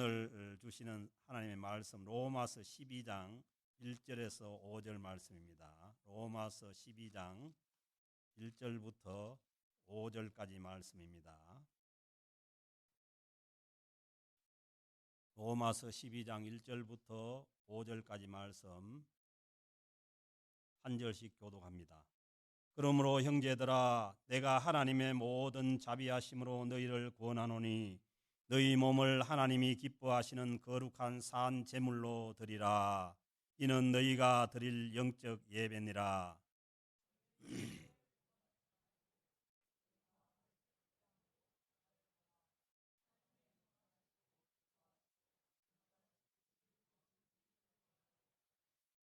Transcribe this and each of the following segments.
오늘 주시는 하나님의 말씀 로마서 12장 1절에서 5절 말씀입니다. 로마서 12장 1절부터 5절까지 말씀입니다. 로마서 12장 1절부터 5절까지 말씀 한 절씩 교독합니다. 그러므로 형제들아 내가 하나님의 모든 자비하심으로 너희를 구원하노니 너희 몸을 하나님이 기뻐하시는 거룩한 산 제물로 드리라. 이는 너희가 드릴 영적 예배니라.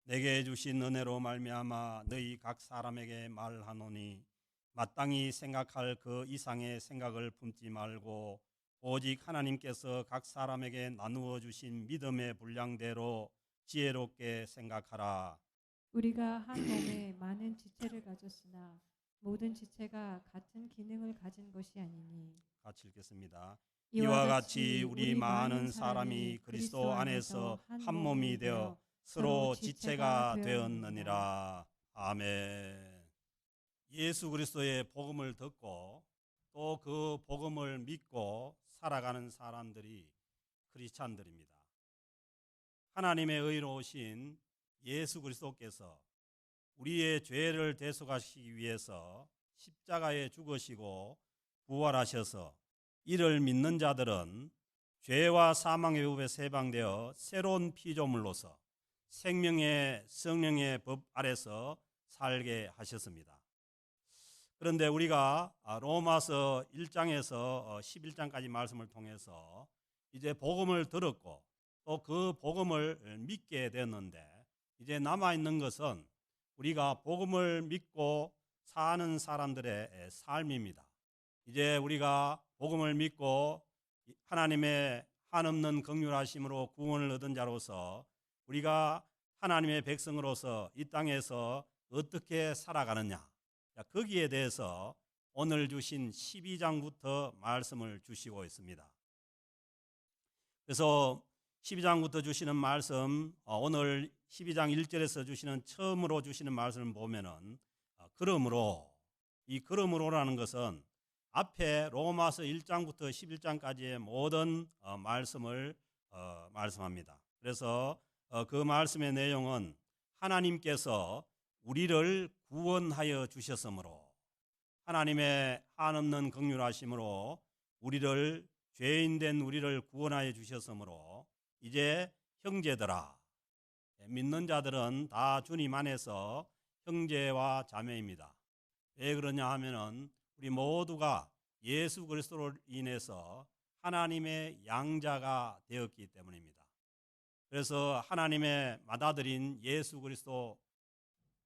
내게 주신 은혜로 말미암아 너희 각 사람에게 말하노니 마땅히 생각할 그 이상의 생각을 품지 말고 오직 하나님께서 각 사람에게 나누어 주신 믿음의 분량대로 지혜롭게 생각하라. 우리가 한 몸에 많은 지체를 가졌으나 모든 지체가 같은 기능을 가진 것이 아니니. 같이 읽겠습니다. 이와 같이 우리 많은 사람이 그리스도 안에서 한 몸이 되어 서로 지체가 되었느니라. 아멘. 예수 그리스도의 복음을 듣고 또 그 복음을 믿고 살아가는 사람들이 크리스찬들입니다. 하나님의 의로 오신 예수 그리스도께서 우리의 죄를 대속하시기 위해서 십자가에 죽으시고 부활하셔서 이를 믿는 자들은 죄와 사망의 법에 해방되어 새로운 피조물로서 생명의 성령의 법 아래서 살게 하셨습니다. 그런데 우리가 로마서 1장에서 11장까지 말씀을 통해서 이제 복음을 들었고 또 그 복음을 믿게 됐는데 이제 남아있는 것은 우리가 복음을 믿고 사는 사람들의 삶입니다. 이제 우리가 복음을 믿고 하나님의 한없는 긍휼하심으로 구원을 얻은 자로서 우리가 하나님의 백성으로서 이 땅에서 어떻게 살아가느냐, 거기에 대해서 오늘 주신 12장부터 말씀을 주시고 있습니다. 그래서 12장부터 주시는 말씀, 오늘 12장 1절에서 주시는 처음으로 주시는 말씀을 보면은 그러므로라는 것은 앞에 로마서 1장부터 11장까지의 모든 말씀을 말씀합니다. 그래서 그 말씀의 내용은 하나님께서 우리를 구원하여 주셨으므로 하나님의 한없는 긍휼하심으로 우리를 죄인된 우리를 구원하여 주셨으므로 이제 형제들아, 믿는 자들은 다 주님 안에서 형제와 자매입니다. 왜 그러냐 하면은 우리 모두가 예수 그리스도로 인해서 하나님의 양자가 되었기 때문입니다. 그래서 하나님의 맏아들인 예수 그리스도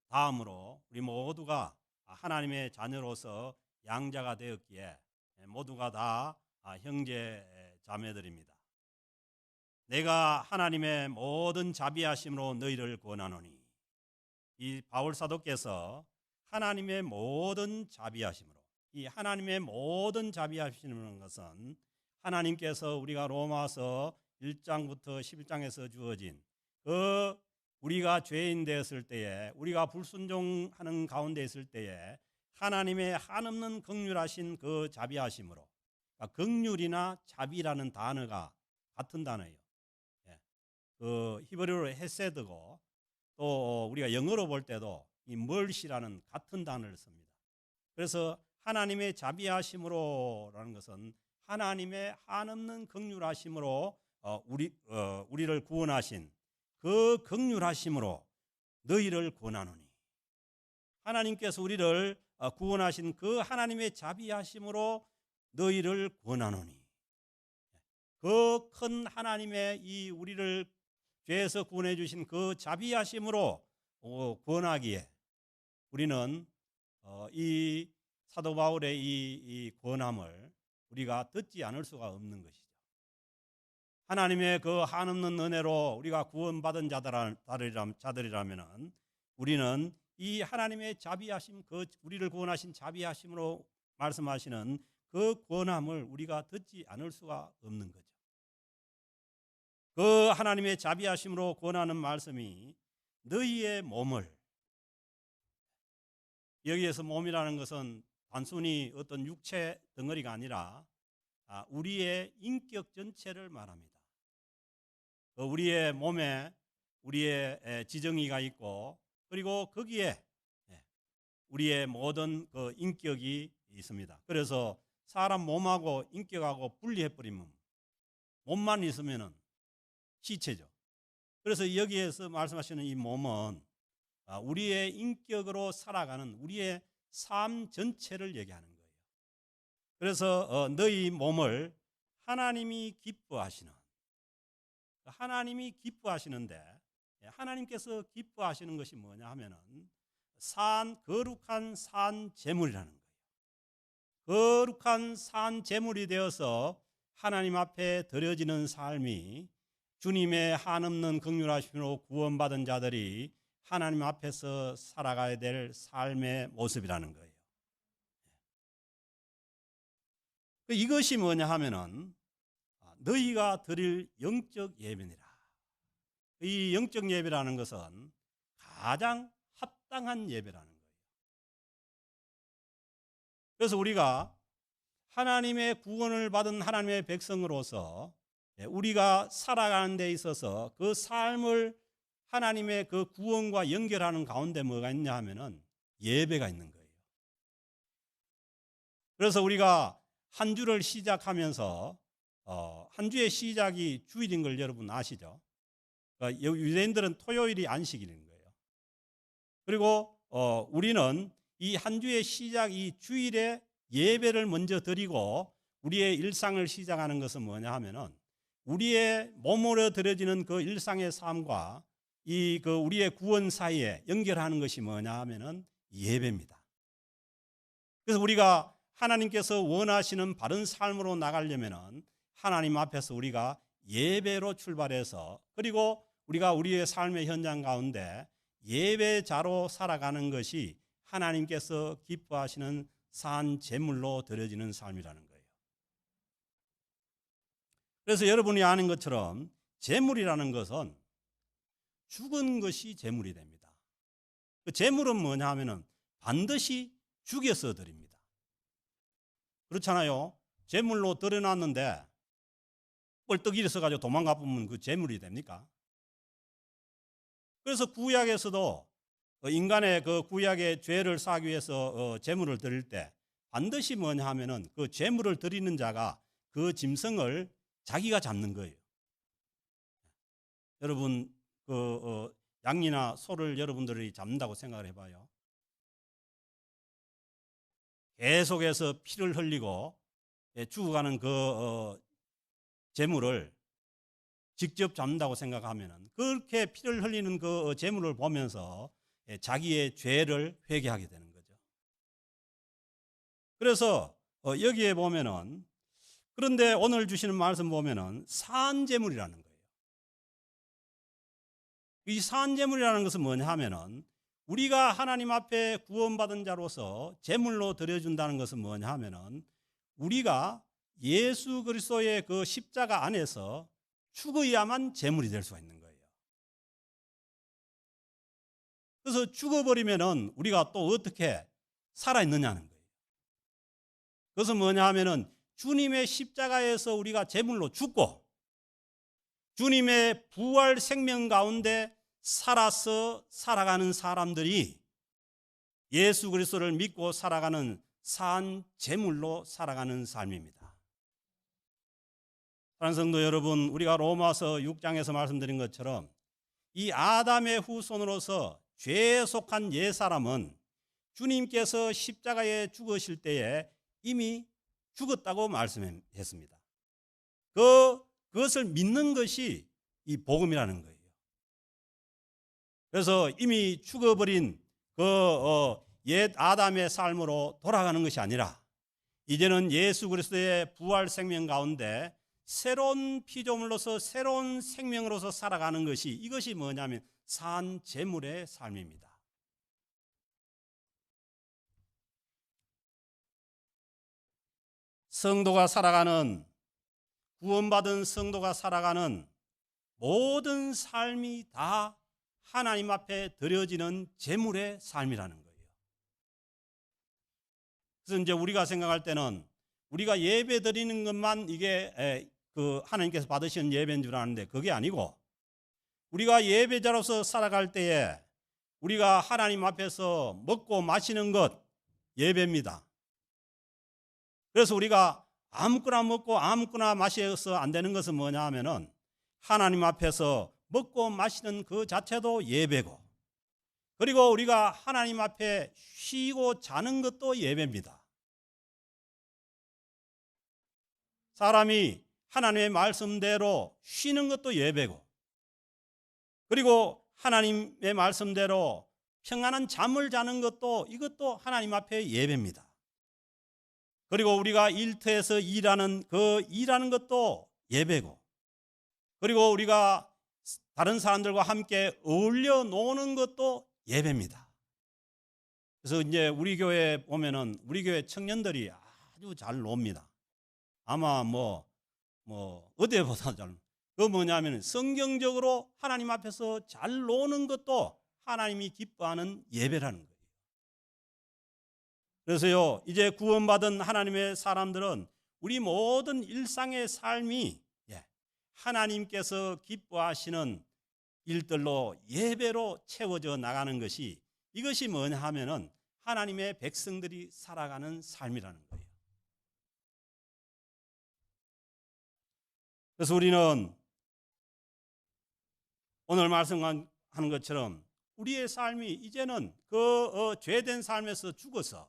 다음으로 우리 모두가 하나님의 자녀로서 양자가 되었기에 모두가 다 형제 자매들입니다. 내가 하나님의 모든 자비하심으로 너희를 구원하노니, 이 바울 사도께서 하나님의 모든 자비하심으로, 이 하나님의 모든 자비하심이라는 것은 하나님께서 우리가 로마서 1장부터 11장에서 주어진 우리가 죄인 되었을 때에, 우리가 불순종하는 가운데 있을 때에 하나님의 한없는 긍휼하신 그 자비하심으로, 긍휼이나 자비라는 단어가 같은 단어예요. 그 히브리어로 헤세드고 또 우리가 영어로 볼 때도 이 멀시라는 같은 단어를 씁니다. 그래서 하나님의 자비하심으로라는 것은 하나님의 한없는 긍휼하심으로 우리를 구원하신 그 긍휼하심으로 너희를 구원하노니, 하나님께서 우리를 구원하신 그 하나님의 자비하심으로 너희를 구원하노니, 그 큰 하나님의 이 우리를 죄에서 구원해 주신 그 자비하심으로 구원하기에 우리는 이 사도 바울의 이 권함을 우리가 듣지 않을 수가 없는 것이죠. 하나님의 그 한없는 은혜로 우리가 구원받은 자들이라면 우리는 이 하나님의 자비하심, 그 우리를 구원하신 자비하심으로 말씀하시는 그 권함을 우리가 듣지 않을 수가 없는 거죠. 그 하나님의 자비하심으로 권하는 말씀이 너희의 몸을, 여기에서 몸이라는 것은 단순히 어떤 육체 덩어리가 아니라 우리의 인격 전체를 말합니다. 우리의 몸에 우리의 지정의가 있고, 그리고 거기에 우리의 모든 그 인격이 있습니다. 그래서 사람 몸하고 인격하고 분리해버리면 몸만 있으면 시체죠. 그래서 여기에서 말씀하시는 이 몸은 우리의 인격으로 살아가는 우리의 삶 전체를 얘기하는 거예요. 그래서 너희 몸을 하나님이 기뻐하시는, 하나님이 기뻐하시는데, 하나님께서 기뻐하시는 것이 뭐냐 하면은 거룩한 산 제물이라는 거예요. 거룩한 산 제물이 되어서 하나님 앞에 드려지는 삶이 주님의 한없는 긍휼하심으로 구원받은 자들이 하나님 앞에서 살아가야 될 삶의 모습이라는 거예요. 이것이 뭐냐 하면은 너희가 드릴 영적 예배니라. 이 영적 예배라는 것은 가장 합당한 예배라는 거예요. 그래서 우리가 하나님의 구원을 받은 하나님의 백성으로서 우리가 살아가는 데 있어서 그 삶을 하나님의 그 구원과 연결하는 가운데 뭐가 있냐 하면은 예배가 있는 거예요. 그래서 우리가 한 주를 시작하면서 한 주의 시작이 주일인 걸 여러분 아시죠? 그러니까 유대인들은 토요일이 안식일인 거예요. 그리고 우리는 이 한 주의 시작, 이 주일에 예배를 먼저 드리고 우리의 일상을 시작하는 것은 뭐냐 하면은 우리의 몸으로 드려지는 그 일상의 삶과 우리의 구원 사이에 연결하는 것이 뭐냐 하면은 예배입니다. 그래서 우리가 하나님께서 원하시는 바른 삶으로 나가려면은 하나님 앞에서 우리가 예배로 출발해서, 그리고 우리가 우리의 삶의 현장 가운데 예배자로 살아가는 것이 하나님께서 기뻐하시는 산 제물로 드려지는 삶이라는 거예요. 그래서 여러분이 아는 것처럼 제물이라는 것은 죽은 것이 제물이 됩니다. 그 제물은 뭐냐 하면은 반드시 죽여서 드립니다. 그렇잖아요. 제물로 드려놨는데 뻘떡 일어서 가지고 도망가 보면 그 제물이 됩니까? 그래서 구약에서도 인간의 그 구약의 죄를 사기 위해서 제물을 드릴 때 반드시 뭐냐 하면은 그 제물을 드리는 자가 그 짐승을 자기가 잡는 거예요. 여러분 양이나 소를 여러분들이 잡는다고 생각을 해봐요. 계속해서 피를 흘리고 죽어가는 그 제물을 직접 잡는다고 생각하면은 그렇게 피를 흘리는 그 제물을 보면서 자기의 죄를 회개하게 되는 거죠. 그래서 여기에 보면은, 그런데 오늘 주시는 말씀 보면은 산제물이라는 거예요. 이 산제물이라는 것은 뭐냐 하면은 우리가 하나님 앞에 구원받은 자로서 제물로 드려준다는 것은 뭐냐 하면은 우리가 예수 그리스도의 그 십자가 안에서 죽어야만 제물이 될 수가 있는 거예요. 그래서 죽어버리면은 우리가 또 어떻게 살아있느냐는 거예요. 그것은 뭐냐 하면은 주님의 십자가에서 우리가 제물로 죽고 주님의 부활 생명 가운데 살아서 살아가는 사람들이 예수 그리스도를 믿고 살아가는 산 제물로 살아가는 삶입니다. 사랑하는 성도 여러분, 우리가 로마서 6장에서 말씀드린 것처럼 이 아담의 후손으로서 죄에 속한 옛사람은 주님께서 십자가에 죽으실 때에 이미 죽었다고 말씀했습니다. 그것을 믿는 것이 이 복음이라는 거예요. 그래서 이미 죽어버린 옛 아담의 삶으로 돌아가는 것이 아니라 이제는 예수 그리스도의 부활 생명 가운데 새로운 피조물로서 새로운 생명으로서 살아가는 것이, 이것이 뭐냐면 산 제물의 삶입니다. 성도가 살아가는, 구원받은 성도가 살아가는 모든 삶이 다 하나님 앞에 드려지는 제물의 삶이라는 거예요. 그래서 이제 우리가 생각할 때는 우리가 예배 드리는 것만 이게 그 하나님께서 받으시는 예배인 줄 아는데 그게 아니고, 우리가 예배자로서 살아갈 때에 우리가 하나님 앞에서 먹고 마시는 것 예배입니다. 그래서 우리가 아무거나 먹고 아무거나 마셔서 안 되는 것은 뭐냐 하면은 하나님 앞에서 먹고 마시는 그 자체도 예배고, 그리고 우리가 하나님 앞에 쉬고 자는 것도 예배입니다. 사람이 하나님의 말씀대로 쉬는 것도 예배고, 그리고 하나님의 말씀대로 평안한 잠을 자는 것도 이것도 하나님 앞에 예배입니다. 그리고 우리가 일터에서 일하는 그 일하는 것도 예배고, 그리고 우리가 다른 사람들과 함께 어울려 노는 것도 예배입니다. 그래서 이제 우리 교회 보면은 우리 교회 청년들이 아주 잘 놉니다. 아마 어디보다 잘. 그 뭐냐면 성경적으로 하나님 앞에서 잘 노는 것도 하나님이 기뻐하는 예배라는 거예요. 그래서요, 이제 구원받은 하나님의 사람들은 우리 모든 일상의 삶이 하나님께서 기뻐하시는 일들로 예배로 채워져 나가는 것이, 이것이 뭐냐 하면은 하나님의 백성들이 살아가는 삶이라는 거예요. 그래서 우리는 오늘 말씀하는 것처럼 우리의 삶이 이제는 그 죄된 삶에서 죽어서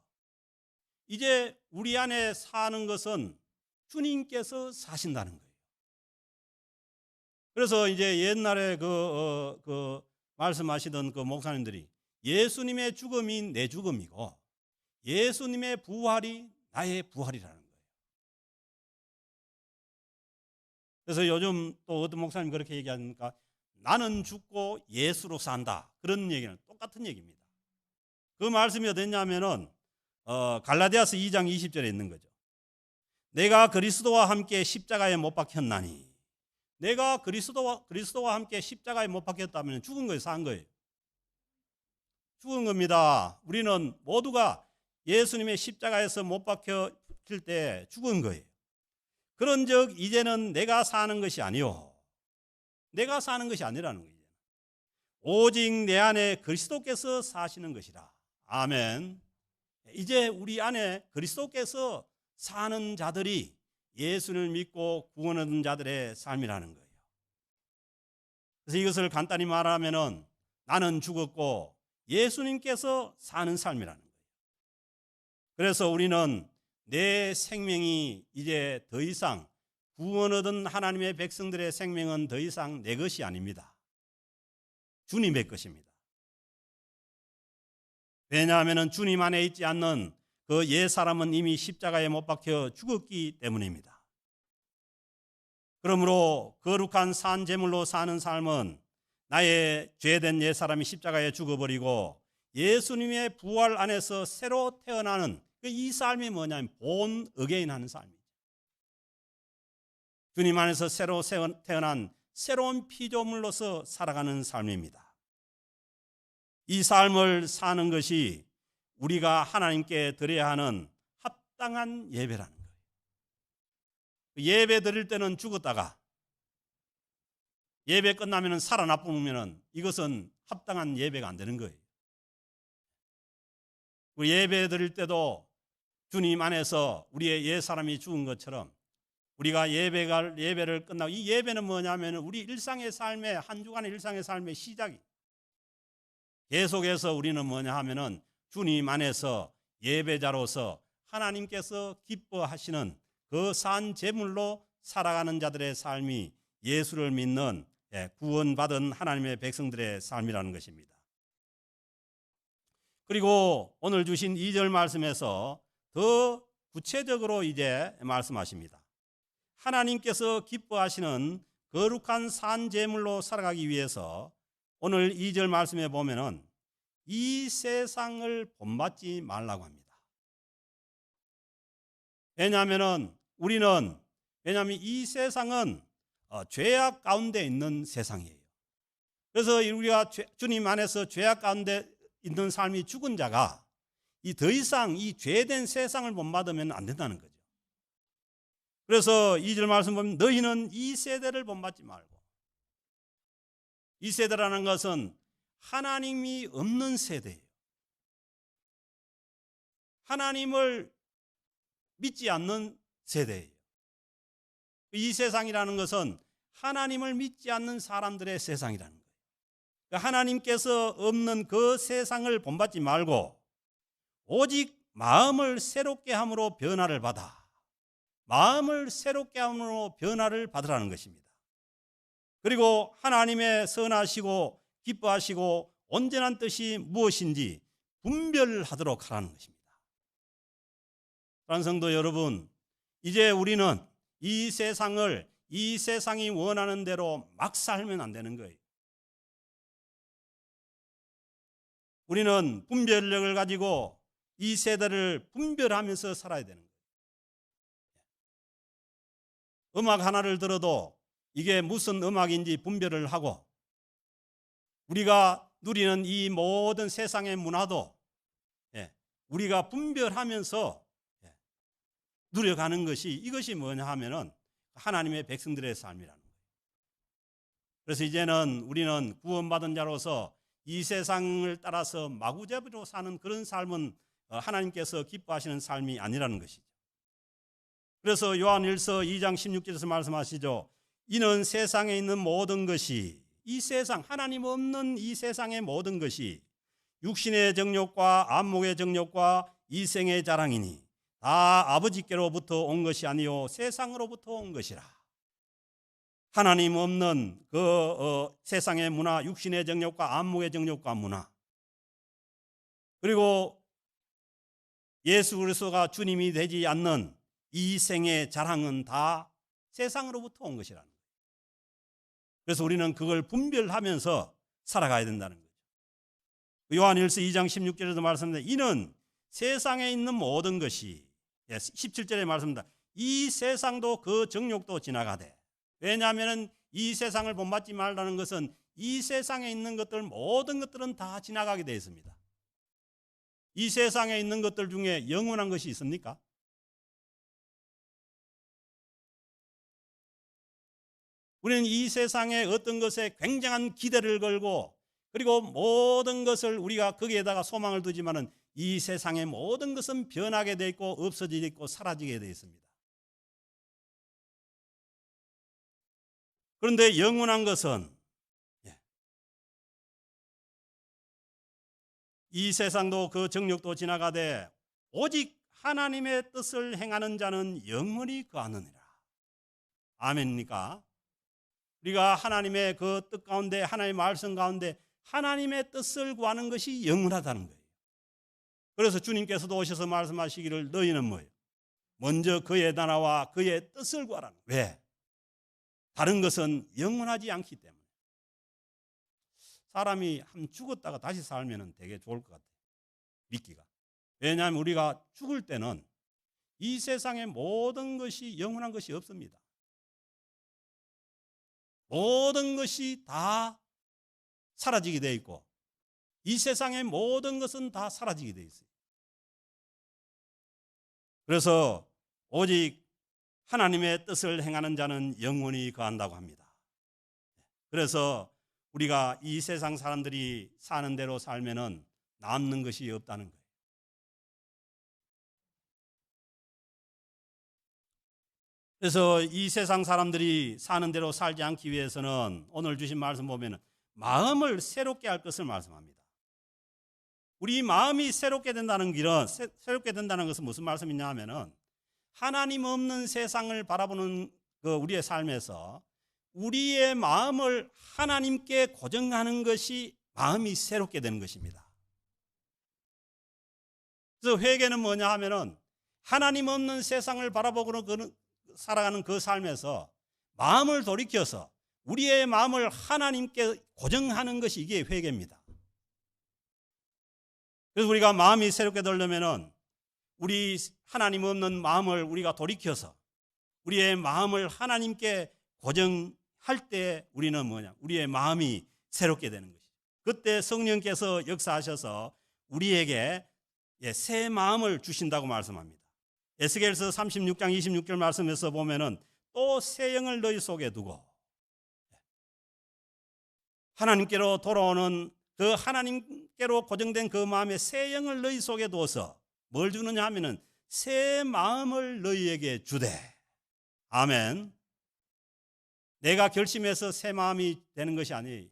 이제 우리 안에 사는 것은 주님께서 사신다는 거예요. 그래서 이제 옛날에 말씀하시던 그 목사님들이 예수님의 죽음이 내 죽음이고 예수님의 부활이 나의 부활이라는 거예요. 그래서 요즘 또 어떤 목사님 그렇게 얘기하니까 나는 죽고 예수로 산다, 그런 얘기는 똑같은 얘기입니다. 그 말씀이 어딨냐면은 갈라디아서 2장 20절에 있는 거죠. 내가 그리스도와 함께 십자가에 못 박혔나니. 내가 그리스도와 함께 십자가에 못 박혔다면 죽은 거예요, 산 거예요? 죽은 겁니다. 우리는 모두가 예수님의 십자가에서 못 박혔을 때 죽은 거예요. 그런즉 이제는 내가 사는 것이 아니요, 내가 사는 것이 아니라는 거예요. 오직 내 안에 그리스도께서 사시는 것이라. 아멘. 이제 우리 안에 그리스도께서 사는 자들이 예수를 믿고 구원 얻은 자들의 삶이라는 거예요. 그래서 이것을 간단히 말하면은 나는 죽었고 예수님께서 사는 삶이라는 거예요. 그래서 우리는 내 생명이 이제 더 이상, 구원 얻은 하나님의 백성들의 생명은 더 이상 내 것이 아닙니다. 주님의 것입니다. 왜냐하면 주님 안에 있지 않는 그 옛 사람은 이미 십자가에 못 박혀 죽었기 때문입니다. 그러므로 거룩한 산 제물로 사는 삶은 나의 죄된 옛 사람이 십자가에 죽어버리고 예수님의 부활 안에서 새로 태어나는 이 삶이 뭐냐면 본 어게인 하는 삶이죠. 주님 안에서 새로 태어난 새로운 피조물로서 살아가는 삶입니다. 이 삶을 사는 것이 우리가 하나님께 드려야 하는 합당한 예배라는 거예요. 예배 드릴 때는 죽었다가 예배 끝나면 살아나쁘면 이것은 합당한 예배가 안 되는 거예요. 우리 예배 드릴 때도 주님 안에서 우리의 옛 사람이 죽은 것처럼 우리가 예배를 끝나고, 이 예배는 뭐냐면 우리 일상의 삶의, 한 주간의 일상의 삶의 시작이, 계속해서 우리는 뭐냐 하면은 주님 안에서 예배자로서 하나님께서 기뻐하시는 그 산 제물로 살아가는 자들의 삶이 예수를 믿는 구원받은 하나님의 백성들의 삶이라는 것입니다. 그리고 오늘 주신 2절 말씀에서 더 구체적으로 이제 말씀하십니다. 하나님께서 기뻐하시는 거룩한 산 제물로 살아가기 위해서 오늘 2절 말씀에 보면은 이 세상을 본받지 말라고 합니다. 왜냐하면 이 세상은 죄악 가운데 있는 세상이에요. 그래서 우리가 주님 안에서 죄악 가운데 있는 삶이 죽은 자가 더 이상 이 죄된 세상을 본받으면 안 된다는 거죠. 그래서 2절 말씀 보면 너희는 이 세대를 본받지 말고, 이 세대라는 것은 하나님이 없는 세대예요. 하나님을 믿지 않는 세대예요. 이 세상이라는 것은 하나님을 믿지 않는 사람들의 세상이라는 거예요. 하나님께서 없는 그 세상을 본받지 말고 오직 마음을 새롭게 함으로 변화를 받아, 마음을 새롭게 함으로 변화를 받으라는 것입니다. 그리고 하나님의 선하시고 기뻐하시고 온전한 뜻이 무엇인지 분별하도록 하라는 것입니다. 사랑하는 성도 여러분, 이제 우리는 이 세상이 원하는 대로 막 살면 안 되는 거예요. 우리는 분별력을 가지고 이 세대를 분별하면서 살아야 되는 거예요. 음악 하나를 들어도 이게 무슨 음악인지 분별을 하고, 우리가 누리는 이 모든 세상의 문화도 우리가 분별하면서 누려가는 것이, 이것이 뭐냐 하면은 하나님의 백성들의 삶이라는 거예요. 그래서 이제는 우리는 구원받은 자로서 이 세상을 따라서 마구잡이로 사는 그런 삶은 하나님께서 기뻐하시는 삶이 아니라는 것이죠. 그래서 요한일서 2장 16절에서 말씀하시죠. 이는 세상에 있는 모든 것이, 이 세상, 하나님 없는 이 세상의 모든 것이 육신의 정욕과 안목의 정욕과 이생의 자랑이니 다 아버지께로부터 온 것이 아니요 세상으로부터 온 것이라. 하나님 없는 그 세상의 문화, 육신의 정욕과 안목의 정욕과 문화, 그리고 예수 그리스도가 주님이 되지 않는 이 생의 자랑은 다 세상으로부터 온 것이라는 거예요. 그래서 우리는 그걸 분별하면서 살아가야 된다는 거죠. 요한일서 2장 16절에도 말씀드립니다. 이는 세상에 있는 모든 것이, 17절에 말씀합니다. 이 세상도 그 정욕도 지나가되. 왜냐하면 이 세상을 본받지 말라는 것은 이 세상에 있는 것들, 모든 것들은 다 지나가게 되어 있습니다. 이 세상에 있는 것들 중에 영원한 것이 있습니까? 우리는 이 세상의 어떤 것에 굉장한 기대를 걸고, 그리고 모든 것을 우리가 거기에다가 소망을 두지만은 이 세상의 모든 것은 변하게 돼 있고 없어지게 있고 사라지게 돼 있습니다. 그런데 영원한 것은 이 세상도 그 정욕도 지나가되 오직 하나님의 뜻을 행하는 자는 영원히 거하느니라. 아멘입니까? 우리가 하나님의 그 뜻 가운데, 하나님의 말씀 가운데 하나님의 뜻을 구하는 것이 영원하다는 거예요. 그래서 주님께서도 오셔서 말씀하시기를 너희는 뭐예요? 먼저 그의 나라와 그의 뜻을 구하라는 거예요. 왜? 다른 것은 영원하지 않기 때문에. 사람이 한 죽었다가 다시 살면 되게 좋을 것 같아요. 믿기가. 왜냐하면 우리가 죽을 때는 이 세상의 모든 것이 영원한 것이 없습니다. 모든 것이 다 사라지게 되어 있고 이 세상의 모든 것은 다 사라지게 되어 있어요. 그래서 오직 하나님의 뜻을 행하는 자는 영원히 거한다고 합니다. 그래서 우리가 이 세상 사람들이 사는 대로 살면은 남는 것이 없다는 거예요. 그래서 이 세상 사람들이 사는 대로 살지 않기 위해서는 오늘 주신 말씀 보면은 마음을 새롭게 할 것을 말씀합니다. 우리 마음이 새롭게 된다는 길은, 새롭게 된다는 것은 무슨 말씀이냐 하면은 하나님 없는 세상을 바라보는 그 우리의 삶에서 우리의 마음을 하나님께 고정하는 것이 마음이 새롭게 되는 것입니다. 그래서 회개는 뭐냐 하면은 하나님 없는 세상을 바라보고 살아가는 그 삶에서 마음을 돌이켜서 우리의 마음을 하나님께 고정하는 것이 이게 회개입니다. 그래서 우리가 마음이 새롭게 되려면은 우리 하나님 없는 마음을 우리가 돌이켜서 우리의 마음을 하나님께 고정하는 할 때 우리는 뭐냐? 우리의 마음이 새롭게 되는 것이죠. 그때 성령께서 역사하셔서 우리에게 새 마음을 주신다고 말씀합니다. 에스겔서 36장 26절 말씀에서 보면은 또 새 영을 너희 속에 두고 하나님께로 돌아오는 그 하나님께로 고정된 그 마음에 새 영을 너희 속에 두어서 뭘 주느냐 하면은 새 마음을 너희에게 주되. 아멘. 내가 결심해서 새 마음이 되는 것이 아니에요.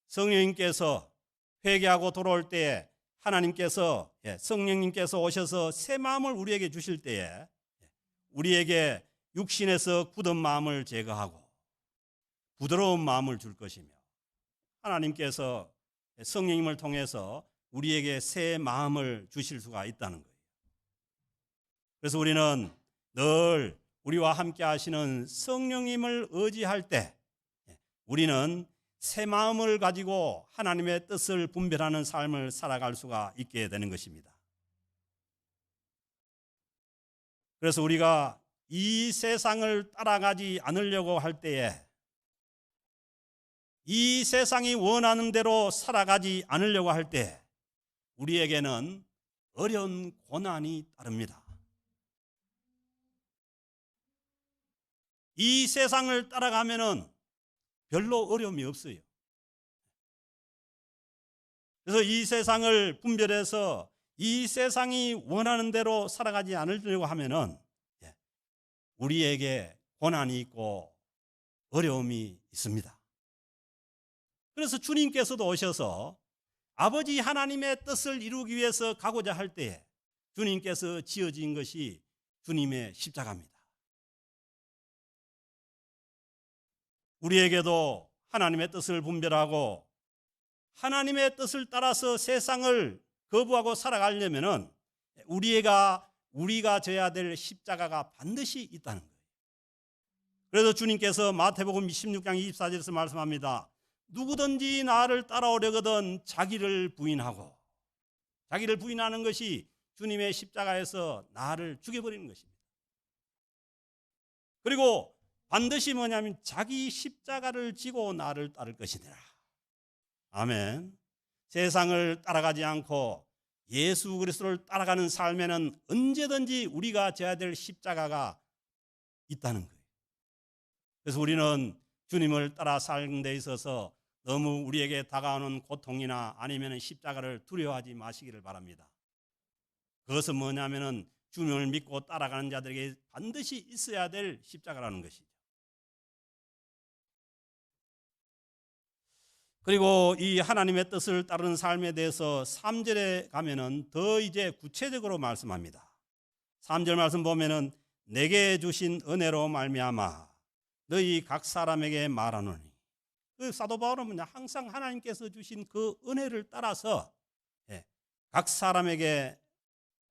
성령님께서 회개하고 돌아올 때에 하나님께서 성령님께서 오셔서 새 마음을 우리에게 주실 때에 우리에게 육신에서 굳은 마음을 제거하고 부드러운 마음을 줄 것이며 하나님께서 성령님을 통해서 우리에게 새 마음을 주실 수가 있다는 거예요. 그래서 우리는 늘 우리와 함께 하시는 성령님을 의지할 때 우리는 새 마음을 가지고 하나님의 뜻을 분별하는 삶을 살아갈 수가 있게 되는 것입니다. 그래서 우리가 이 세상을 따라가지 않으려고 할 때에 이 세상이 원하는 대로 살아가지 않으려고 할 때 우리에게는 어려운 고난이 따릅니다. 이 세상을 따라가면은 별로 어려움이 없어요. 그래서 이 세상을 분별해서 이 세상이 원하는 대로 살아가지 않으려고 하면은 우리에게 고난이 있고 어려움이 있습니다. 그래서 주님께서도 오셔서 아버지 하나님의 뜻을 이루기 위해서 가고자 할 때에 주님께서 지어진 것이 주님의 십자가입니다. 우리에게도 하나님의 뜻을 분별하고 하나님의 뜻을 따라서 세상을 거부하고 살아가려면은 우리가 져야 될 십자가가 반드시 있다는 거예요. 그래서 주님께서 마태복음 16장 24절에서 말씀합니다. 누구든지 나를 따라오려거든 자기를 부인하고, 자기를 부인하는 것이 주님의 십자가에서 나를 죽여버리는 것입니다. 그리고 반드시 뭐냐면 자기 십자가를 지고 나를 따를 것이니라. 아멘. 세상을 따라가지 않고 예수 그리스도를 따라가는 삶에는 언제든지 우리가 져야 될 십자가가 있다는 거예요. 그래서 우리는 주님을 따라 사는 데 있어서 너무 우리에게 다가오는 고통이나 아니면 십자가를 두려워하지 마시기를 바랍니다. 그것은 뭐냐면은 주님을 믿고 따라가는 자들에게 반드시 있어야 될 십자가라는 것이죠. 그리고 이 하나님의 뜻을 따르는 삶에 대해서 3절에 가면은 더 이제 구체적으로 말씀합니다. 3절 말씀 보면은 내게 주신 은혜로 말미암아 너희 각 사람에게 말하노니, 그 사도 바울은 항상 하나님께서 주신 그 은혜를 따라서 각 사람에게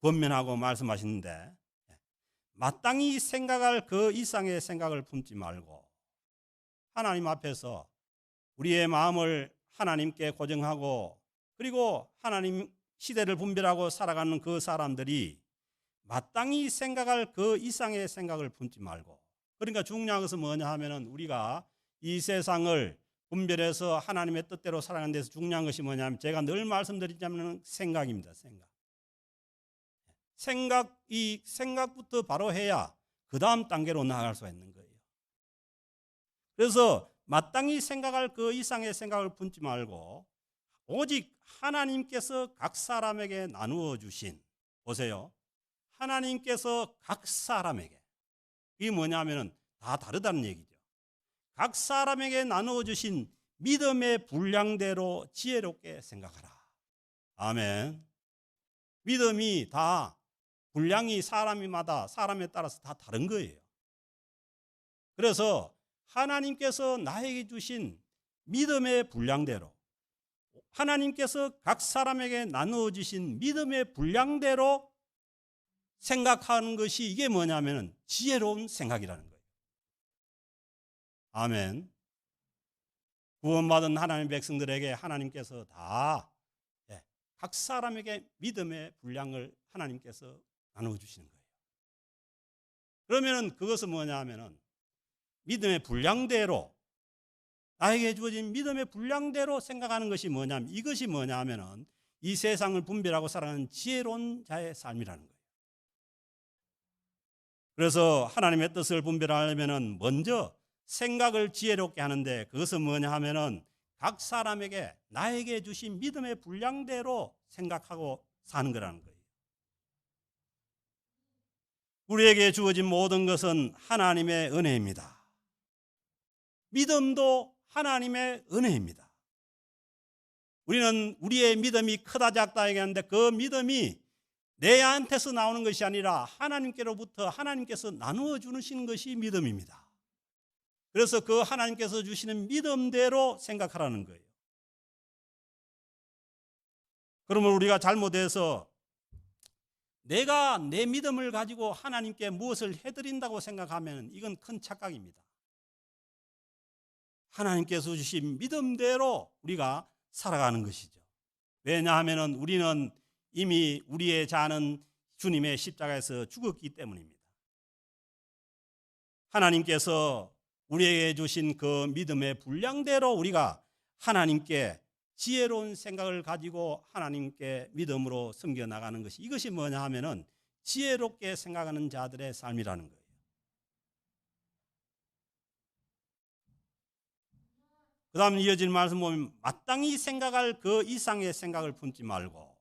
권면하고 말씀하시는데 마땅히 생각할 그 이상의 생각을 품지 말고 하나님 앞에서 우리의 마음을 하나님께 고정하고 그리고 하나님 시대를 분별하고 살아가는 그 사람들이 마땅히 생각할 그 이상의 생각을 품지 말고, 그러니까 중요한 것은 뭐냐 하면은 우리가 이 세상을 분별해서 하나님의 뜻대로 살아가는 데서 중요한 것이 뭐냐면 제가 늘 말씀드리자면 생각입니다. 생각부터 바로 해야 그 다음 단계로 나아갈 수가 있는 거예요. 그래서 마땅히 생각할 그 이상의 생각을 품지 말고 오직 하나님께서 각 사람에게 나누어 주신, 보세요, 하나님께서 각 사람에게, 이게 뭐냐면은 다 다르다는 얘기죠. 각 사람에게 나누어 주신 믿음의 분량대로 지혜롭게 생각하라. 아멘. 믿음이 다 분량이 사람마다 사람에 따라서 다 다른 거예요. 그래서 하나님께서 나에게 주신 믿음의 분량대로, 하나님께서 각 사람에게 나누어 주신 믿음의 분량대로 생각하는 것이 이게 뭐냐면 지혜로운 생각이라는 거예요. 아멘. 구원받은 하나님의 백성들에게 하나님께서 다 각 사람에게 믿음의 분량을 하나님께서 나누어 주시는 거예요. 그러면은 그것은 뭐냐 하면은 믿음의 분량대로 나에게 주어진 믿음의 분량대로 생각하는 것이 뭐냐면, 이것이 뭐냐 하면은 이 세상을 분별하고 살아가는 지혜로운 자의 삶이라는 거예요. 그래서 하나님의 뜻을 분별하려면은 먼저 생각을 지혜롭게 하는데, 그것은 뭐냐 하면은 각 사람에게 나에게 주신 믿음의 분량대로 생각하고 사는 거라는 거예요. 우리에게 주어진 모든 것은 하나님의 은혜입니다. 믿음도 하나님의 은혜입니다. 우리는 우리의 믿음이 크다 작다 얘기하는데, 그 믿음이 내한테서 나오는 것이 아니라 하나님께로부터 하나님께서 나누어 주시는 것이 믿음입니다. 그래서 그 하나님께서 주시는 믿음대로 생각하라는 거예요. 그러면 우리가 잘못해서 내가 내 믿음을 가지고 하나님께 무엇을 해드린다고 생각하면 이건 큰 착각입니다. 하나님께서 주신 믿음대로 우리가 살아가는 것이죠. 왜냐하면 우리는 이미 우리의 자는 주님의 십자가에서 죽었기 때문입니다. 하나님께서 우리에게 주신 그 믿음의 분량대로 우리가 하나님께 지혜로운 생각을 가지고 하나님께 믿음으로 섬겨나가는 것이, 이것이 뭐냐 하면은 지혜롭게 생각하는 자들의 삶이라는 거예요. 그 다음 이어질 말씀 보면 마땅히 생각할 그 이상의 생각을 품지 말고,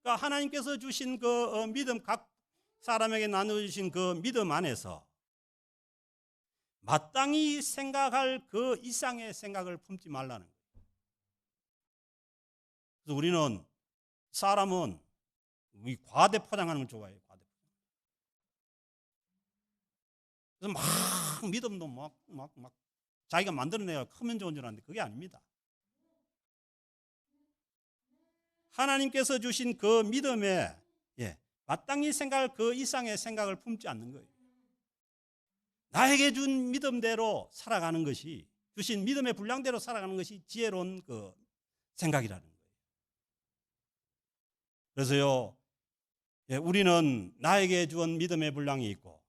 그러니까 하나님께서 주신 그 믿음, 각 사람에게 나눠주신 그 믿음 안에서 마땅히 생각할 그 이상의 생각을 품지 말라는 거예요. 그래서 우리는, 사람은 과대 포장하는 걸 좋아해요. 과대 포장. 그래서 막 믿음도 막 자기가 만들어내야 크면 좋은 줄 아는데 그게 아닙니다. 하나님께서 주신 그 믿음에 마땅히 생각할 그 이상의 생각을 품지 않는 거예요. 나에게 준 믿음대로 살아가는 것이, 주신 믿음의 분량대로 살아가는 것이 지혜로운 그 생각이라는 거예요. 그래서요, 우리는 나에게 주은 믿음의 분량이 있고,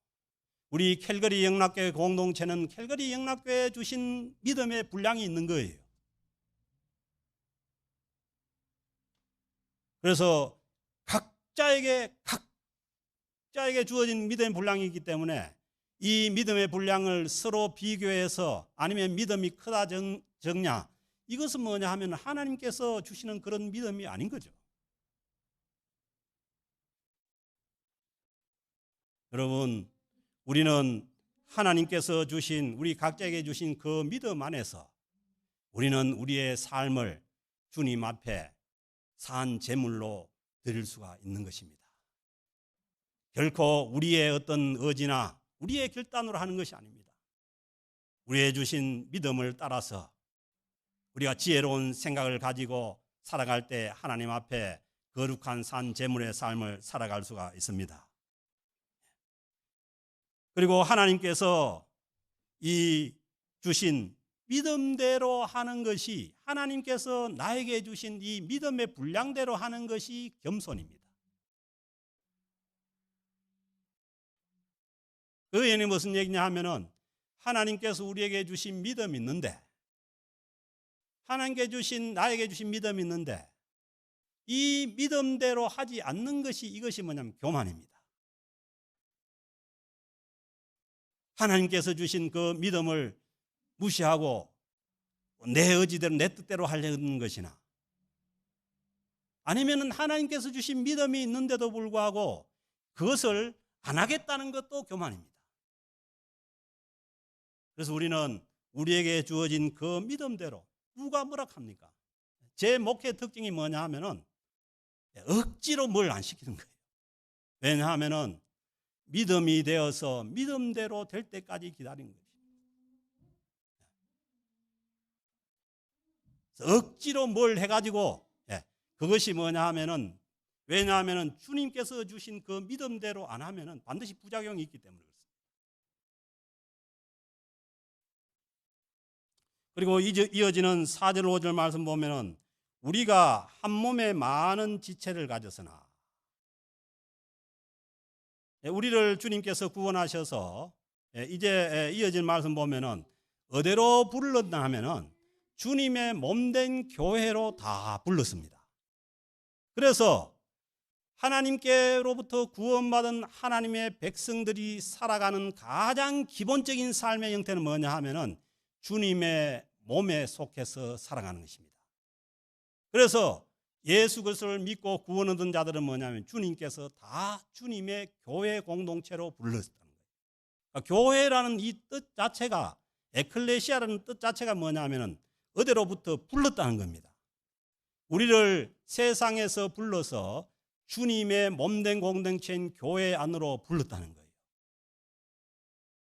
우리 캘거리 영락교회 공동체는 캘거리 영락교회에 주신 믿음의 분량이 있는 거예요. 그래서 각자에게 주어진 믿음의 분량이 있기 때문에 이 믿음의 분량을 서로 비교해서 아니면 믿음이 크다 적냐, 이것은 뭐냐 하면 하나님께서 주시는 그런 믿음이 아닌 거죠. 여러분, 우리는 하나님께서 주신, 우리 각자에게 주신 그 믿음 안에서 우리는 우리의 삶을 주님 앞에 산 제물로 드릴 수가 있는 것입니다. 결코 우리의 어떤 의지나 우리의 결단으로 하는 것이 아닙니다. 우리의 주신 믿음을 따라서 우리가 지혜로운 생각을 가지고 살아갈 때 하나님 앞에 거룩한 산 제물의 삶을 살아갈 수가 있습니다. 그리고 하나님께서 이 주신 믿음대로 하는 것이, 하나님께서 나에게 주신 이 믿음의 분량대로 하는 것이 겸손입니다. 그 얘기는 무슨 얘기냐 하면은, 하나님께서 우리에게 주신 믿음이 있는데, 하나님께 주신, 나에게 주신 믿음이 있는데 이 믿음대로 하지 않는 것이, 이것이 뭐냐면 교만입니다. 하나님께서 주신 그 믿음을 무시하고 내 의지대로 내 뜻대로 하려는 것이나, 아니면 하나님께서 주신 믿음이 있는데도 불구하고 그것을 안 하겠다는 것도 교만입니다. 그래서 우리는 우리에게 주어진 그 믿음대로, 누가 뭐라 합니까? 제 목회 특징이 뭐냐 하면은 억지로 뭘 안 시키는 거예요. 왜냐하면은 믿음이 되어서 믿음대로 될 때까지 기다리는 거죠. 억지로 뭘 해가지고, 그것이 뭐냐 하면은, 왜냐하면은 주님께서 주신 그 믿음대로 안 하면은 반드시 부작용이 있기 때문에 그렇습니다. 그리고 이어지는 4절 5절 말씀 보면은, 우리가 한 몸에 많은 지체를 가졌으나, 우리를 주님께서 구원하셔서 이제 이어질 말씀 보면은 어디로 불렀나 하면은 주님의 몸된 교회로 다 불렀습니다. 그래서 하나님께로부터 구원받은 하나님의 백성들이 살아가는 가장 기본적인 삶의 형태는 뭐냐 하면은 주님의 몸에 속해서 살아가는 것입니다. 그래서 예수 그리스도를 믿고 구원 얻은 자들은 뭐냐면 주님께서 다 주님의 교회 공동체로 불렀다는 거예요. 그러니까 교회라는 이 뜻 자체가, 에클레시아라는 뜻 자체가 뭐냐면은 어디로부터 불렀다는 겁니다. 우리를 세상에서 불러서 주님의 몸된 공동체인 교회 안으로 불렀다는 거예요.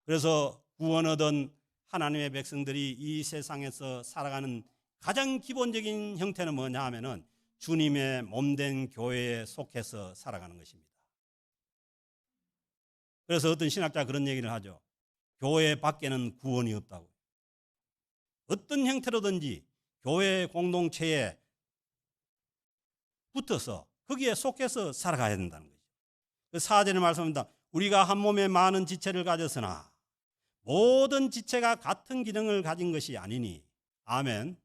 그래서 구원 얻은 하나님의 백성들이 이 세상에서 살아가는 가장 기본적인 형태는 뭐냐 하면은 주님의 몸된 교회에 속해서 살아가는 것입니다. 그래서 어떤 신학자가 그런 얘기를 하죠. 교회 밖에는 구원이 없다고. 어떤 형태로든지 교회 공동체에 붙어서 거기에 속해서 살아가야 된다는 거죠. 그 4절에 말씀합니다. 우리가 한 몸에 많은 지체를 가졌으나 모든 지체가 같은 기능을 가진 것이 아니니. 아멘.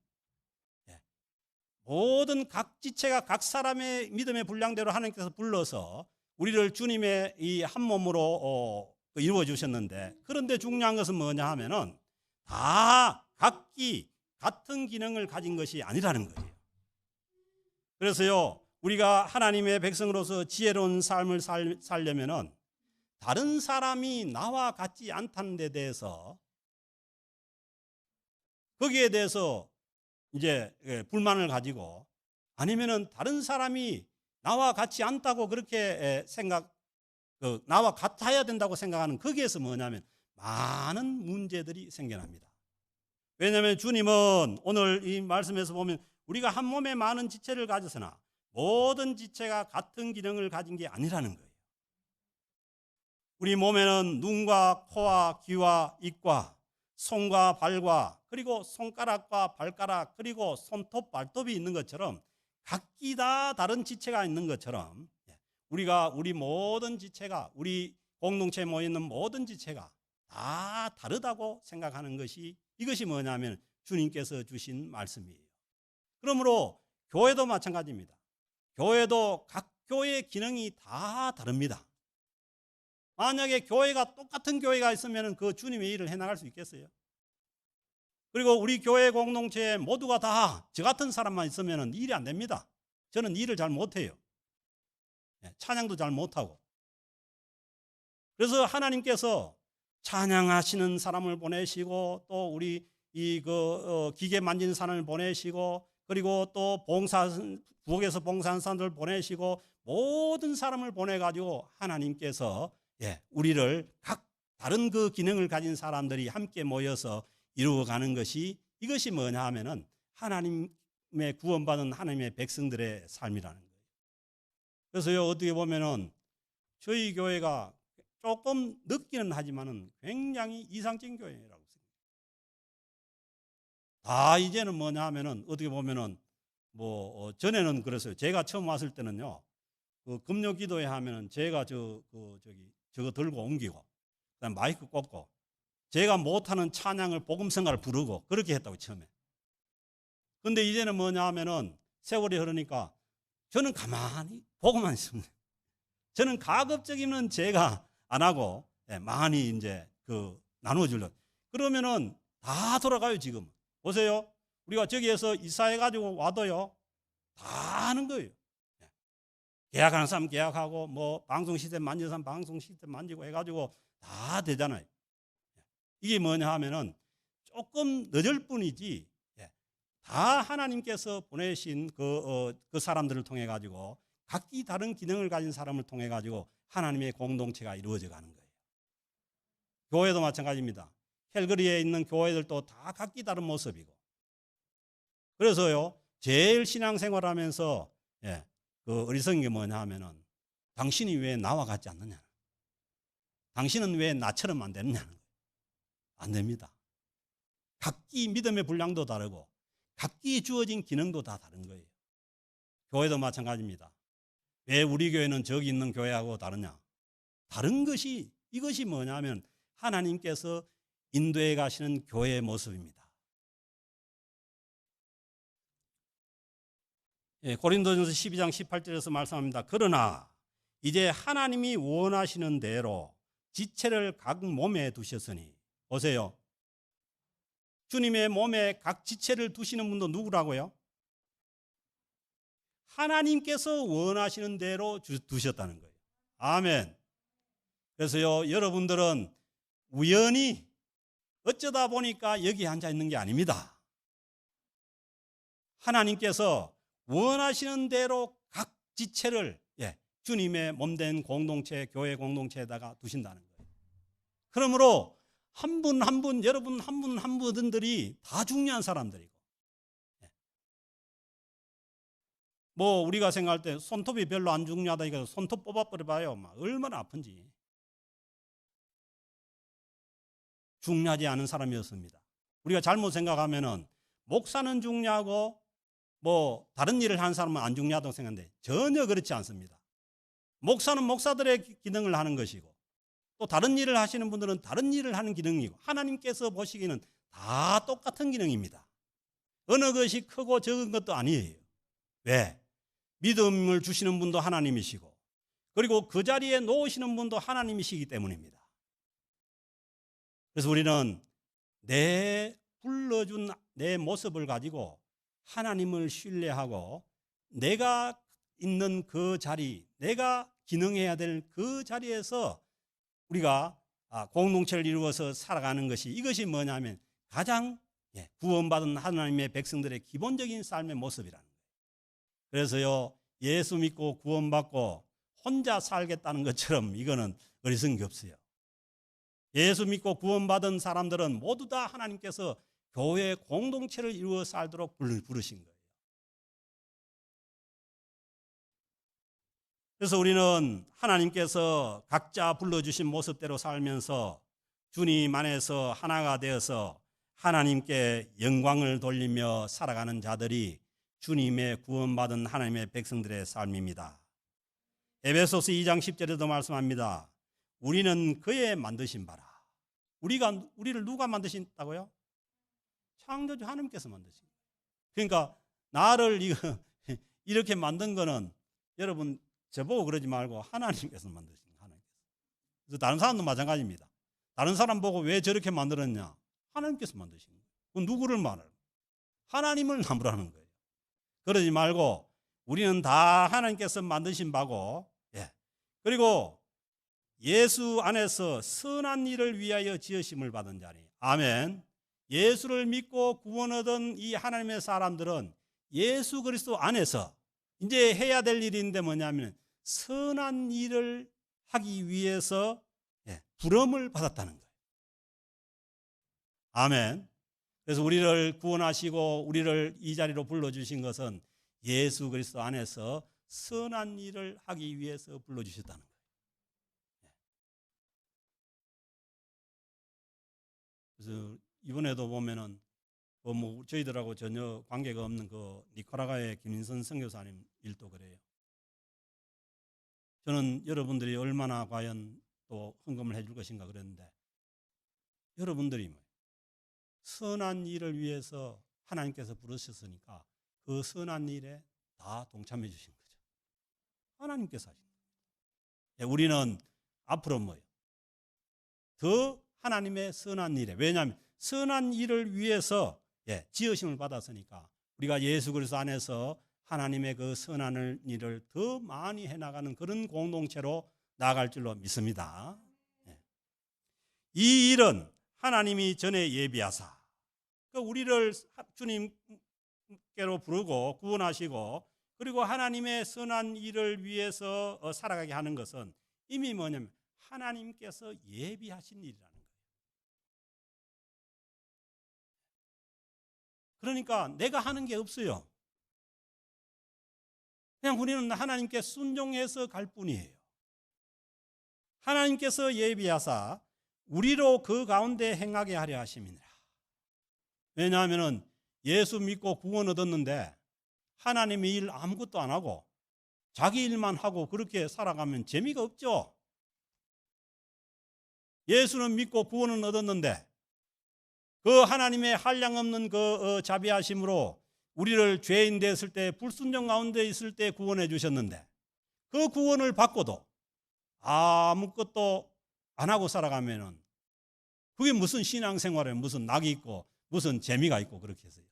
모든 각 지체가 각 사람의 믿음의 분량대로 하나님께서 불러서 우리를 주님의 이 한 몸으로 이루어 주셨는데, 그런데 중요한 것은 뭐냐 하면은 다 각기 같은 기능을 가진 것이 아니라는 거예요. 그래서요, 우리가 하나님의 백성으로서 지혜로운 삶을 살려면은 다른 사람이 나와 같지 않다는 데 대해서, 거기에 대해서 이제 불만을 가지고, 아니면은 다른 사람이 나와 같지 않다고 그렇게 나와 같아야 된다고 생각하는, 거기에서 뭐냐면 많은 문제들이 생겨납니다. 왜냐하면 주님은 오늘 이 말씀에서 보면 우리가 한 몸에 많은 지체를 가졌으나 모든 지체가 같은 기능을 가진 게 아니라는 거예요. 우리 몸에는 눈과 코와 귀와 입과 손과 발과 그리고 손가락과 발가락 그리고 손톱 발톱이 있는 것처럼 각기 다 다른 지체가 있는 것처럼 우리 모든 지체가, 우리 공동체에 모여있는 모든 지체가 다 다르다고 생각하는 것이, 이것이 뭐냐면 주님께서 주신 말씀이에요. 그러므로 교회도 마찬가지입니다. 교회도 각 교회의 기능이 다 다릅니다. 만약에 교회가 똑같은 교회가 있으면 그 주님의 일을 해나갈 수 있겠어요? 그리고 우리 교회 공동체에 모두가 다 저 같은 사람만 있으면 일이 안 됩니다. 저는 일을 잘 못해요. 찬양도 잘 못하고. 그래서 하나님께서 찬양하시는 사람을 보내시고, 또 우리 기계 만지는 사람을 보내시고, 그리고 또 부엌에서 봉사하는 사람들 보내시고, 모든 사람을 보내가지고 하나님께서 우리를 각 다른 그 기능을 가진 사람들이 함께 모여서 이루어가는 것이, 이것이 뭐냐 하면은 하나님의 구원받은 하나님의 백성들의 삶이라는 거예요. 그래서요, 어떻게 보면은 저희 교회가 조금 늦기는 하지만은 굉장히 이상적인 교회라고 생각해요. 다 이제는 뭐냐 하면은 어떻게 보면은 전에는 그랬어요. 제가 처음 왔을 때는요, 그 금요 기도회 하면은 제가 저거 들고 옮기고, 그다음 마이크 꽂고, 제가 못하는 찬양을 복음성가를 부르고 그렇게 했다고 처음에. 근데 이제는 뭐냐 하면은 세월이 흐르니까 저는 가만히 보고만 있습니다. 저는 가급적이면 제가 안 하고 많이 이제 나눠주려고. 그러면은 다 돌아가요. 지금 보세요. 우리가 저기에서 이사해가지고 와도요, 다 하는 거예요. 계약하는 사람 계약하고, 방송 시스템 만지는 사람 방송 시스템 만지고 해가지고 다 되잖아요. 이게 뭐냐 하면은 조금 늦을 뿐이지, 다 하나님께서 보내신 그 사람들을 통해 가지고 각기 다른 기능을 가진 사람을 통해 가지고 하나님의 공동체가 이루어져 가는 거예요. 교회도 마찬가지입니다. 캘거리에 있는 교회들도 다 각기 다른 모습이고. 그래서요, 제일 신앙생활하면서 그 어리석은 게 뭐냐 하면은 당신이 왜 나와 같지 않느냐, 당신은 왜 나처럼 안 되느냐는 거예요. 안 됩니다. 각기 믿음의 분량도 다르고 각기 주어진 기능도 다 다른 거예요. 교회도 마찬가지입니다. 왜 우리 교회는 저기 있는 교회하고 다르냐? 다른 것이, 이것이 뭐냐면 하나님께서 인도해 가시는 교회의 모습입니다. 예, 고린도전서 12장 18절에서 말씀합니다. 그러나 이제 하나님이 원하시는 대로 지체를 각 몸에 두셨으니, 보세요. 주님의 몸에 각 지체를 두시는 분도 누구라고요? 하나님께서 원하시는 대로 두셨다는 거예요. 아멘. 그래서요, 여러분들은 우연히 어쩌다 보니까 여기 앉아 있는 게 아닙니다. 하나님께서 원하시는 대로 각 지체를 주님의 몸된 공동체, 교회 공동체에다가 두신다는 거예요. 그러므로 한 분 한 분, 여러분 한 분 한 분들이 다 중요한 사람들이고, 뭐 우리가 생각할 때 손톱이 별로 안 중요하다 이거 손톱 뽑아버려봐요. 얼마나 아픈지. 중요하지 않은 사람이었습니다. 우리가 잘못 생각하면은 목사는 중요하고 뭐 다른 일을 하는 사람은 안 중요하다고 생각하는데 전혀 그렇지 않습니다. 목사는 목사들의 기능을 하는 것이고, 또 다른 일을 하시는 분들은 다른 일을 하는 기능이고, 하나님께서 보시기에는 다 똑같은 기능입니다. 어느 것이 크고 적은 것도 아니에요. 왜? 믿음을 주시는 분도 하나님이시고, 그리고 그 자리에 놓으시는 분도 하나님이시기 때문입니다. 그래서 우리는 내 불러준 내 모습을 가지고 하나님을 신뢰하고, 내가 있는 그 자리, 내가 기능해야 될 그 자리에서 우리가 공동체를 이루어서 살아가는 것이, 이것이 뭐냐면 가장 구원받은 하나님의 백성들의 기본적인 삶의 모습이라는 거예요. 그래서요, 예수 믿고 구원받고 혼자 살겠다는 것처럼 이거는 어리석은 게 없어요. 예수 믿고 구원받은 사람들은 모두 다 하나님께서 교회 공동체를 이루어 살도록 부르신 거예요. 그래서 우리는 하나님께서 각자 불러주신 모습대로 살면서 주님 안에서 하나가 되어서 하나님께 영광을 돌리며 살아가는 자들이 주님의 구원받은 하나님의 백성들의 삶입니다. 에베소서 2장 10절에도 말씀합니다. 우리는 그의 만드신 바라. 우리를 누가 만드신다고요? 창조주 하나님께서 만드신 거예요. 그러니까 나를 이렇게 만든 거는 여러분 저보고 그러지 말고 하나님께서 만드신 거예요. 하나님께서. 그래서 다른 사람도 마찬가지입니다. 다른 사람 보고 왜 저렇게 만들었냐? 하나님께서 만드신 거예요. 그건 누구를 말해요? 하나님을 나무라는 거예요. 그러지 말고 우리는 다 하나님께서 만드신 바고, 그리고 예수 안에서 선한 일을 위하여 지으심을 받은 자니. 아멘. 예수를 믿고 구원 얻은 이 하나님의 사람들은 예수 그리스도 안에서 이제 해야 될 일인데 뭐냐면 선한 일을 하기 위해서 부름을 받았다는 거예요. 아멘. 그래서 우리를 구원하시고 우리를 이 자리로 불러주신 것은 예수 그리스도 안에서 선한 일을 하기 위해서 불러주셨다는 거예요. 그래서 이번에도 보면은 뭐 저희들하고 전혀 관계가 없는 그 니카라과의 김인선 선교사님 일도 그래요. 저는 여러분들이 얼마나 과연 또 헌금을 해줄 것인가 그랬는데, 여러분들이 선한 일을 위해서 하나님께서 부르셨으니까 그 선한 일에 다 동참해 주신 거죠. 하나님께서 하신 거예요. 우리는 앞으로 뭐예요? 더 하나님의 선한 일에, 왜냐하면 선한 일을 위해서 지으심을 받았으니까 우리가 예수 그리스도 안에서 하나님의 그 선한 일을 더 많이 해나가는 그런 공동체로 나아갈 줄로 믿습니다. 이 일은 하나님이 전에 예비하사 우리를 주님께로 부르고 구원하시고, 그리고 하나님의 선한 일을 위해서 살아가게 하는 것은 이미 뭐냐면 하나님께서 예비하신 일이라는 거예요. 그러니까 내가 하는 게 없어요. 그냥 우리는 하나님께 순종해서 갈 뿐이에요. 하나님께서 예비하사 우리로 그 가운데 행하게 하려 하심이니라. 왜냐하면 예수 믿고 구원 얻었는데 하나님의 일 아무것도 안 하고 자기 일만 하고 그렇게 살아가면 재미가 없죠. 예수는 믿고 구원은 얻었는데 그 하나님의 한량없는 그 자비하심으로 우리를 죄인 됐을 때 불순종 가운데 있을 때 구원해 주셨는데 그 구원을 받고도 아무것도 안 하고 살아가면은 그게 무슨 신앙생활에 무슨 낙이 있고 무슨 재미가 있고 그렇게 해서요.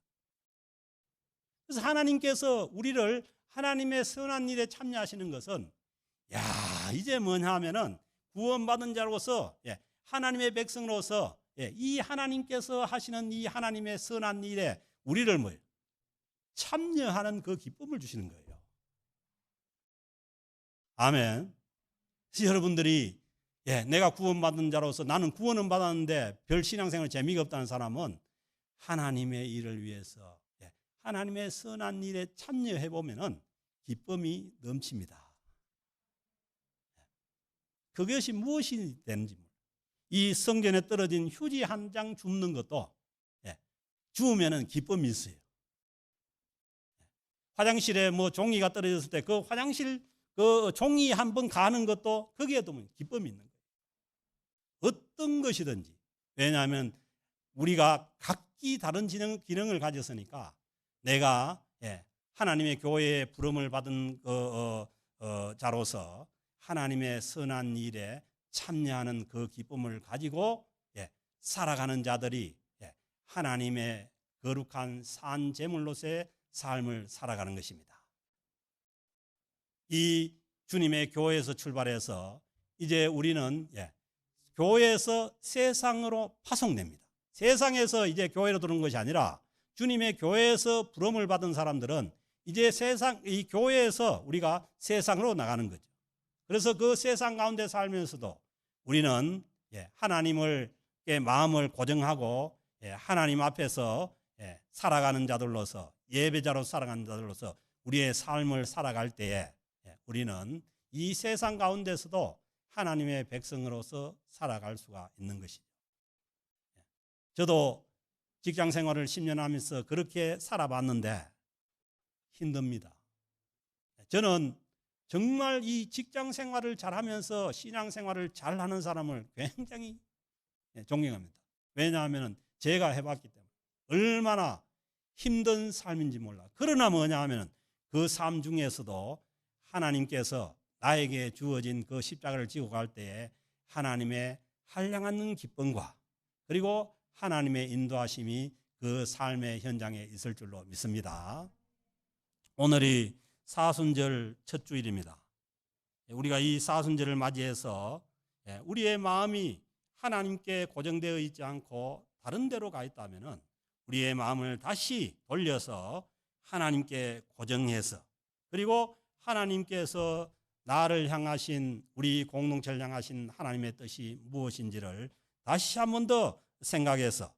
그래서 하나님께서 우리를 하나님의 선한 일에 참여하시는 것은 이제 뭐냐 하면은 구원받은 자로서 하나님의 백성으로서 이 하나님께서 하시는 이 하나님의 선한 일에 우리를 참여하는 그 기쁨을 주시는 거예요. 아멘. 그래서 여러분들이 내가 구원받은 자로서 나는 구원은 받았는데 별 신앙생활 재미가 없다는 사람은 하나님의 일을 위해서 하나님의 선한 일에 참여해 보면은 기쁨이 넘칩니다. 그것이 무엇이 되는지 이 성전에 떨어진 휴지 한 장 줍는 것도 주우면은 기쁨이 있어요. 화장실에 종이가 떨어졌을 때 그 화장실 그 종이 한 번 가는 것도 거기에도 기쁨이 있는 거예요. 어떤 것이든지. 왜냐하면 우리가 각기 다른 기능을 가졌으니까 내가 하나님의 교회에 부름을 받은 자로서 하나님의 선한 일에 참여하는 그 기쁨을 가지고 살아가는 자들이 하나님의 거룩한 산 제물로서의 삶을 살아가는 것입니다. 이 주님의 교회에서 출발해서 이제 우리는 교회에서 세상으로 파송됩니다. 세상에서 이제 교회로 들어오는 것이 아니라 주님의 교회에서 부름을 받은 사람들은 이제 이 교회에서 우리가 세상으로 나가는 거죠. 그래서 그 세상 가운데 살면서도 우리는 하나님을 마음을 고정하고 하나님 앞에서 살아가는 자들로서 예배자로 살아가는 자들로서 우리의 삶을 살아갈 때에 우리는 이 세상 가운데서도 하나님의 백성으로서 살아갈 수가 있는 것이죠. 저도 직장 생활을 10년 하면서 그렇게 살아봤는데 힘듭니다. 저는 정말 이 직장 생활을 잘하면서 신앙 생활을 잘하는 사람을 굉장히 존경합니다. 왜냐하면 제가 해봤기 때문에 얼마나 힘든 삶인지 몰라. 그러나 뭐냐 하면 그 삶 중에서도 하나님께서 나에게 주어진 그 십자가를 지고 갈 때에 하나님의 한량없는 기쁨과 그리고 하나님의 인도하심이 그 삶의 현장에 있을 줄로 믿습니다. 오늘이 사순절 첫 주일입니다. 우리가 이 사순절을 맞이해서 우리의 마음이 하나님께 고정되어 있지 않고 다른 데로 가 있다면 우리의 마음을 다시 돌려서 하나님께 고정해서 그리고 하나님께서 나를 향하신 우리 공동체를 향하신 하나님의 뜻이 무엇인지를 다시 한 번 더 생각해서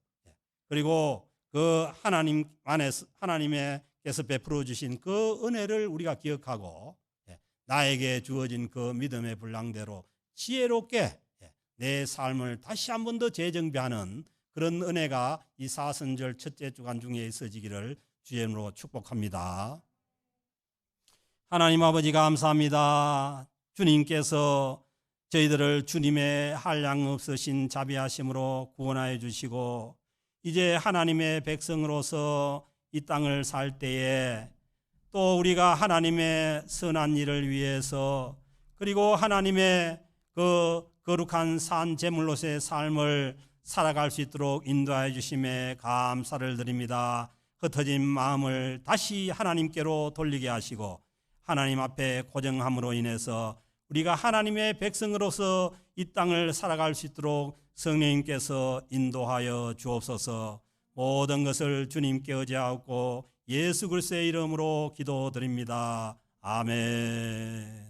그리고 그 하나님 안에서 하나님께서 베풀어 주신 그 은혜를 우리가 기억하고 나에게 주어진 그 믿음의 분량대로 지혜롭게 내 삶을 다시 한 번 더 재정비하는 그런 은혜가 이 사순절 첫째 주간 중에 있어지기를 주의 이름으로 축복합니다. 하나님 아버지 감사합니다. 주님께서 저희들을 주님의 한량 없으신 자비하심으로 구원하여 주시고 이제 하나님의 백성으로서 이 땅을 살 때에 또 우리가 하나님의 선한 일을 위해서 그리고 하나님의 그 거룩한 산 제물로서의 삶을 살아갈 수 있도록 인도하여 주심에 감사를 드립니다. 흩어진 마음을 다시 하나님께로 돌리게 하시고 하나님 앞에 고정함으로 인해서 우리가 하나님의 백성으로서 이 땅을 살아갈 수 있도록 성령님께서 인도하여 주옵소서. 모든 것을 주님께 의지하고 예수 그리스도의 이름으로 기도드립니다. 아멘.